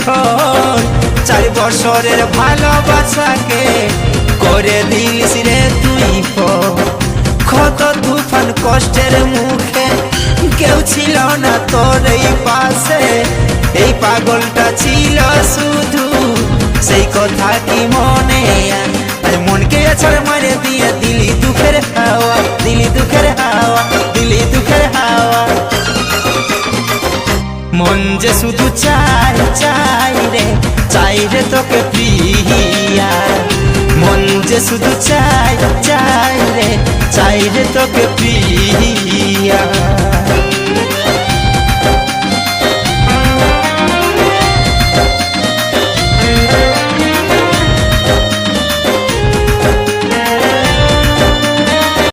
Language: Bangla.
এখন 4 বছরের ভালোবাসাকে করে দিলিস রে তুই কত তুফান কষ্টের মুখে কেউ ছিল না তোর এই পাশে এই পাগলটা ছিল শুধু সেই কথা কি মনে মনকে আছাড় মারে দিয়ে দিলি দুঃখের হাওয়া দিলি দুঃখের হাওয়া দিলি দুঃখের হাওয়া মন যে শুধু চাই চাই রে তোকে প্রিয়া মন যে শুধু চাই চাই রে তোকে প্রিয়া